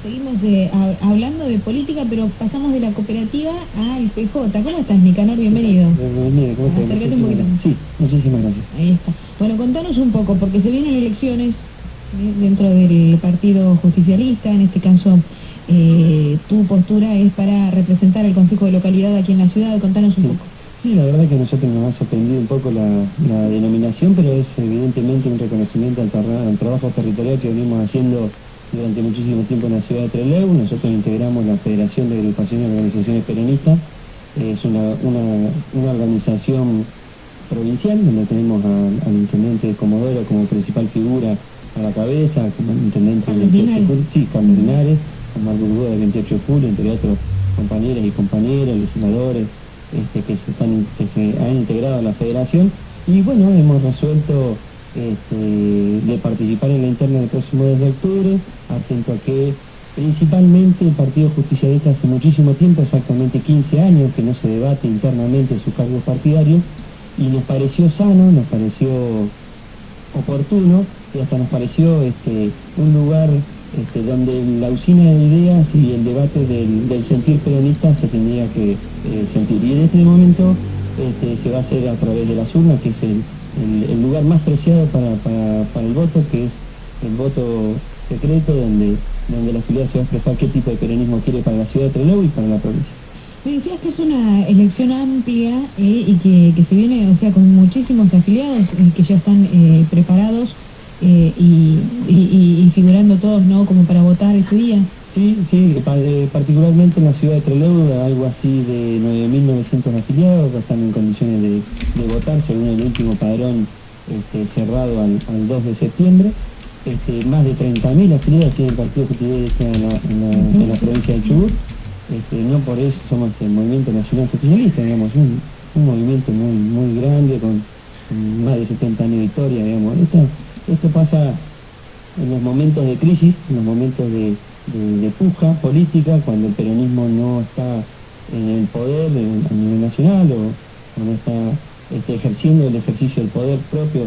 seguimos hablando de política, pero pasamos de la cooperativa al PJ. ¿Cómo estás, Nicanor? Bienvenido. Bienvenido, ¿cómo estás? Acércate un poquito más. Sí, muchísimas gracias. Ahí está. Bueno, contanos un poco, porque se vienen elecciones dentro del Partido Justicialista. En este caso, tu postura es para representar al Consejo de Localidad aquí en la ciudad. Contanos un poco. Sí, la verdad que a nosotros nos ha sorprendido un poco la denominación, pero es evidentemente un reconocimiento al trabajo territorial que venimos haciendo durante muchísimo tiempo en la ciudad de Trelew. Nosotros integramos la Federación de Agrupaciones y Organizaciones Peronistas. Es una organización provincial donde tenemos al intendente de Comodoro como principal figura a la cabeza, como el intendente de 28 de julio, sí, Carlos Linares, con Marco Urruga de 28 de julio, entre otros compañeras y compañeros, legisladores, que se han integrado a la federación, y bueno, hemos resuelto de participar en la interna del próximo 2 de octubre, atento a que principalmente el Partido Justicialista hace muchísimo tiempo, exactamente 15 años, que no se debate internamente sus cargos partidarios, y nos pareció sano, nos pareció oportuno, y hasta nos pareció un lugar donde la usina de ideas y el debate del sentir peronista se tendría que sentir. Y en este momento se va a hacer a través de las urnas, que es el lugar más preciado para el voto, que es el voto secreto, donde la afiliada se va a expresar qué tipo de peronismo quiere para la ciudad de Trelew y para la provincia. Me decías que es una elección amplia y que se viene, o sea, con muchísimos afiliados que ya están preparados y figurando todos, ¿no?, como para votar ese día. Sí, particularmente en la ciudad de Trelew, algo así de 9.900 afiliados que están en condiciones de votar según el último padrón cerrado al 2 de septiembre. Más de 30.000 afiliados tiene el Partido Justicialista en la provincia del Chubut. No por eso somos el Movimiento Nacional Justicialista, digamos, un movimiento muy grande, con más de 70 años de historia, digamos. Esto pasa en los momentos de crisis, en los momentos de puja política, cuando el peronismo no está en el poder a nivel nacional o no está ejerciendo el ejercicio del poder propio,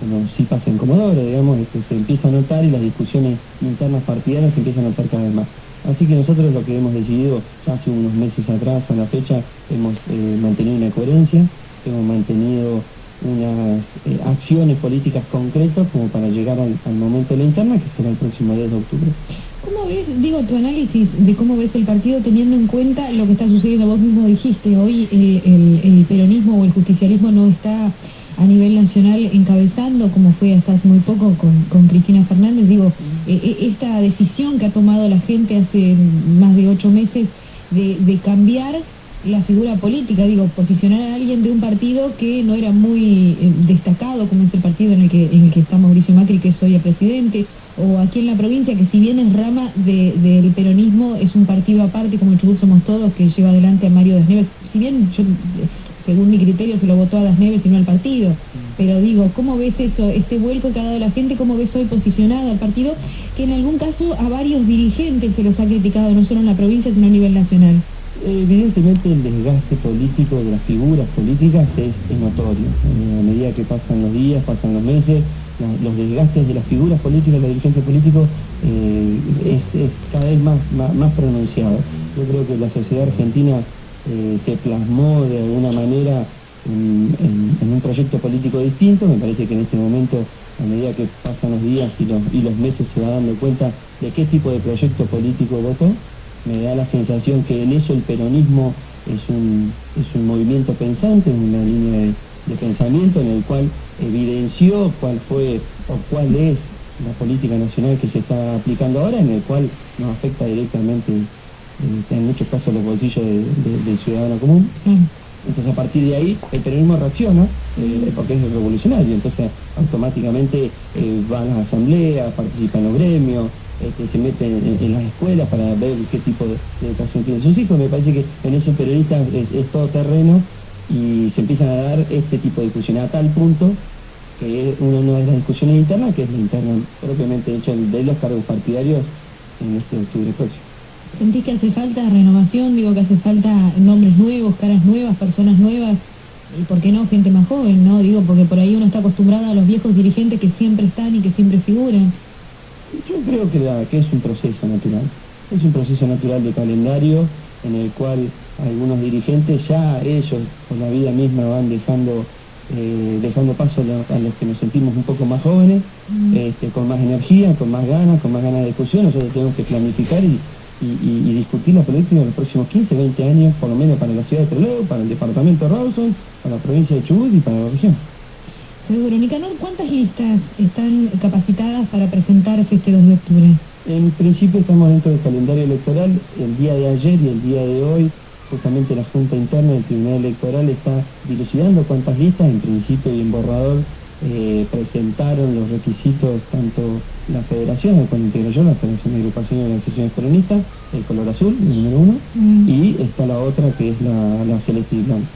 como sí pasa en Comodoro, digamos, se empieza a notar, y las discusiones internas partidarias se empiezan a notar cada vez más. Así que nosotros lo que hemos decidido ya hace unos meses atrás a la fecha, hemos mantenido una coherencia, hemos mantenido unas acciones políticas concretas como para llegar al momento de la interna, que será el próximo 10 de octubre. ¿Cómo ves, tu análisis de cómo ves el partido teniendo en cuenta lo que está sucediendo? Vos mismo dijiste, hoy el peronismo o el justicialismo no está a nivel nacional encabezando, como fue hasta hace muy poco con Cristina Fernández. Esta decisión que ha tomado la gente hace más de 8 meses de cambiar la figura política, posicionar a alguien de un partido que no era muy destacado, como es el partido en el que está Mauricio Macri, que es hoy el presidente, o aquí en la provincia, que si bien es rama del peronismo, es un partido aparte, como el Chubut Somos Todos, que lleva adelante a Mario Das Neves. Si bien yo, según mi criterio, se lo votó a Das Neves y no al partido, pero ¿cómo ves eso, este vuelco que ha dado la gente? ¿Cómo ves hoy posicionado al partido, que en algún caso a varios dirigentes se los ha criticado, no solo en la provincia, sino a nivel nacional? Evidentemente el desgaste político de las figuras políticas es notorio. A medida que pasan los días, pasan los meses, los desgastes de las figuras políticas, de los dirigentes políticos, es cada vez más pronunciado. Yo creo que la sociedad argentina se plasmó de alguna manera en un proyecto político distinto. Me parece que en este momento, a medida que pasan los días y los meses, se va dando cuenta de qué tipo de proyecto político votó. Me da la sensación que en eso el peronismo es un movimiento pensante, una línea de pensamiento en el cual evidenció cuál fue o cuál es la política nacional que se está aplicando ahora, en el cual nos afecta directamente, en muchos casos, los bolsillos del ciudadano común. Entonces, a partir de ahí, el peronismo reacciona, porque es revolucionario. Entonces, automáticamente va a las asambleas, participa en los gremios, se mete en las escuelas para ver qué tipo de educación tienen sus hijos. Me parece que en eso el periodista es todo terreno, y se empiezan a dar este tipo de discusiones a tal punto que una de las discusiones internas, que es la interna propiamente hecha de los cargos partidarios en este octubre próximo. ¿Sentís que hace falta renovación? Que hace falta nombres nuevos, caras nuevas, personas nuevas, y por qué no gente más joven, ¿no? Porque por ahí uno está acostumbrado a los viejos dirigentes que siempre están y que siempre figuran. Yo creo que es un proceso natural. Es un proceso natural de calendario en el cual algunos dirigentes ya ellos por la vida misma van dejando paso a los que nos sentimos un poco más jóvenes, con más energía, con más ganas de discusión. Nosotros tenemos que planificar y discutir la política en los próximos 15, 20 años, por lo menos para la ciudad de Trelew, para el departamento de Rawson, para la provincia de Chubut y para la región. Seguro. Nicanor, ¿cuántas listas están capacitadas para presentarse este 2 de octubre? En principio estamos dentro del calendario electoral. El día de ayer y el día de hoy, justamente la Junta Interna del Tribunal Electoral está dilucidando cuántas listas, en principio y en borrador, presentaron los requisitos tanto la federación, al cual integro yo, la Federación de Agrupaciones y Organizaciones Peronistas, el color azul, el número 1, y está la otra que es la celeste y blanca.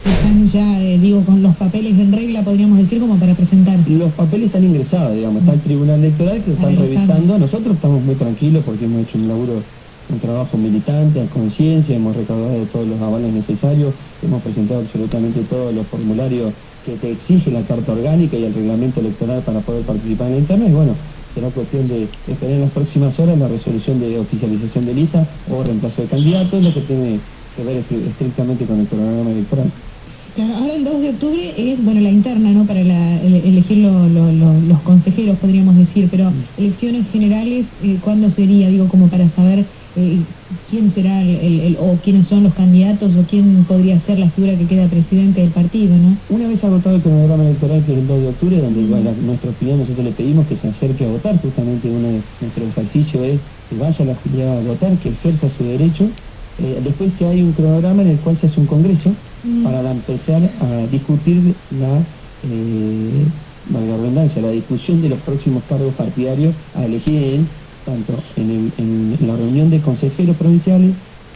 Están ya, con los papeles en regla, podríamos decir, como para presentarse. Los papeles están ingresados, está el Tribunal Electoral que lo están revisando. Nosotros estamos muy tranquilos porque hemos hecho un trabajo militante, a conciencia, hemos recaudado todos los avales necesarios, hemos presentado absolutamente todos los formularios que te exige la Carta Orgánica y el Reglamento Electoral para poder participar en la interna, y bueno, será cuestión de esperar en las próximas horas la resolución de oficialización de lista o reemplazo de candidatos, lo que tiene que ver estrictamente con el programa electoral. Claro, ahora el 2 de octubre es, la interna, ¿no? Para elegir los consejeros, podríamos decir, pero elecciones generales, ¿cuándo sería? Como para saber quién será o quiénes son los candidatos o quién podría ser la figura que queda presidente del partido, ¿no? Una vez agotado el cronograma electoral, que es el 2 de octubre, donde nuestra opinión, nosotros le pedimos que se acerque a votar, justamente uno de nuestros ejercicios es que vaya a la afiliada a votar, que ejerza su derecho. Después hay un cronograma en el cual se hace un congreso para empezar a discutir valga la redundancia, la discusión de los próximos cargos partidarios a elegir tanto en la reunión de consejeros provinciales,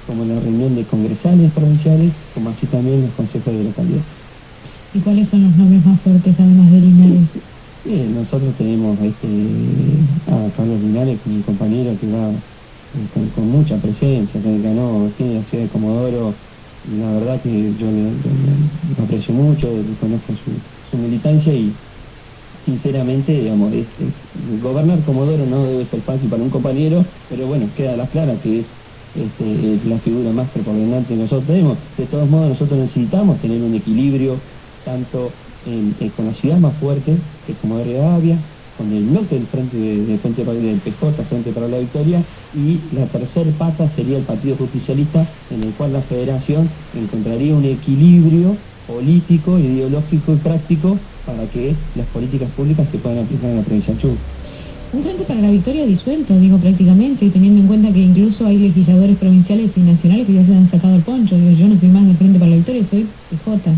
como en la reunión de congresales provinciales, como así también los consejos de localidad. ¿Y cuáles son los nombres más fuertes, además de Linares? Nosotros tenemos a Carlos Linares, mi compañero, que va con mucha presencia, que tiene la ciudad de Comodoro. La verdad que yo lo aprecio mucho, conozco su militancia y sinceramente, gobernar Comodoro no debe ser fácil para un compañero, pero bueno, queda a las claras que es la figura más preponderante que nosotros tenemos. De todos modos, nosotros necesitamos tener un equilibrio tanto con la ciudad más fuerte, que es Comodoro Rivadavia, con el bloque del del PJ, Frente para la Victoria, y la tercer pata sería el Partido Justicialista, en el cual la Federación encontraría un equilibrio político, ideológico y práctico para que las políticas públicas se puedan aplicar en la provincia de Chubut. Un Frente para la Victoria disuelto, prácticamente, teniendo en cuenta que incluso hay legisladores provinciales y nacionales que ya se han sacado el poncho. Yo no soy más del Frente para la Victoria, soy PJ.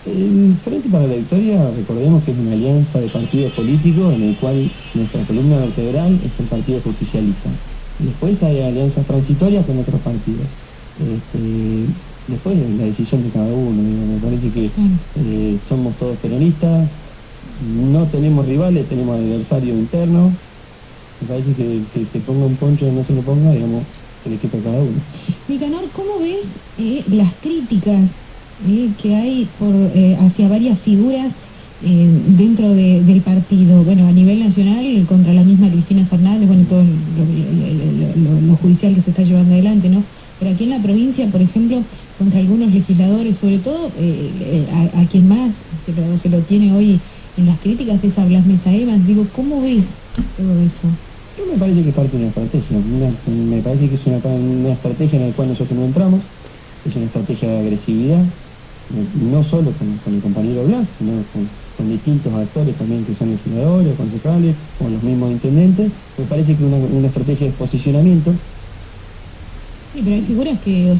El Frente para la Victoria, recordemos que es una alianza de partidos políticos en el cual nuestra columna vertebral es el Partido Justicialista. Después hay alianzas transitorias con otros partidos. Después la decisión de cada uno, me parece que somos todos peronistas, no tenemos rivales, tenemos adversarios internos. Me parece que se ponga un poncho o no se lo ponga, que le quepa a cada uno. Nicanor, ¿cómo ves las críticas que hay hacia varias figuras dentro del partido? A nivel nacional, contra la misma Cristina Fernández, todo lo judicial que se está llevando adelante, ¿no? Pero aquí en la provincia, por ejemplo, contra algunos legisladores, sobre todo a quien más se lo tiene hoy en las críticas es a Blas Mesa Evans. ¿Cómo ves todo eso? Me parece que es parte de una estrategia, me parece que es una estrategia en la cual nosotros no entramos, es una estrategia de agresividad, no solo con el compañero Blas, sino con distintos actores también que son legisladores, concejales, o los mismos intendentes. Me parece que una estrategia de posicionamiento. Sí, pero hay figuras que,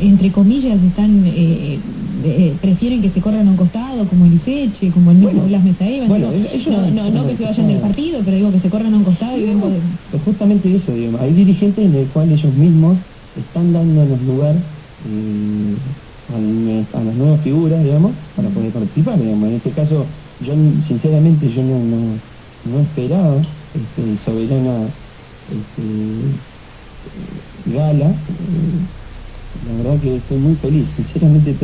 entre comillas, prefieren que se corran a un costado, como el Iseche, como el mismo Blas Mesa Evans. No que se vayan del partido, pero que se corran a un costado y ven poder. Pues justamente eso, hay dirigentes en el cual ellos mismos están dándonos lugar a las nuevas figuras, para poder participar, En este caso, yo sinceramente no esperaba Soberana Gala, La verdad que estoy muy feliz, sinceramente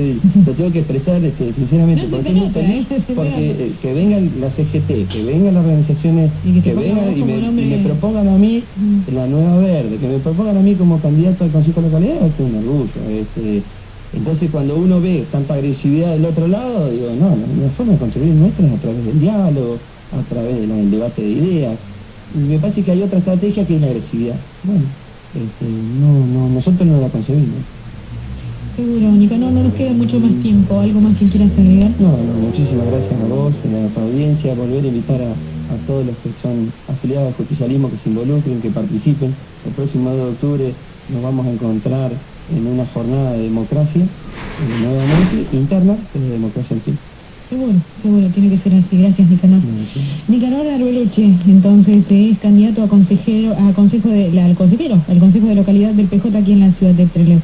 lo tengo que expresar sinceramente, No, porque estoy muy feliz, porque que vengan las CGT, que vengan las organizaciones, que vengan y me propongan a mí la Nueva Verde, que me propongan a mí como candidato al Consejo de Localidad, es un orgullo. Entonces cuando uno ve tanta agresividad del otro lado, digo, no, la forma de construir nuestra es a través del diálogo, a través del debate de ideas. Y me parece que hay otra estrategia que es la agresividad. Bueno, nosotros no la concebimos. Seguro, Nicanor, no nos queda mucho más tiempo. ¿Algo más que quieras agregar? No, muchísimas gracias a vos, a tu audiencia, volver a invitar a todos los que son afiliados al justicialismo que se involucren, que participen. El próximo 2 de octubre nos vamos a encontrar en una jornada de democracia, nuevamente interna, pero de democracia al fin. Seguro, tiene que ser así. Gracias, Nicanor. Nicanor Arbeleche, entonces, es candidato a consejero, al consejo de localidad del PJ aquí en la ciudad de Trelew.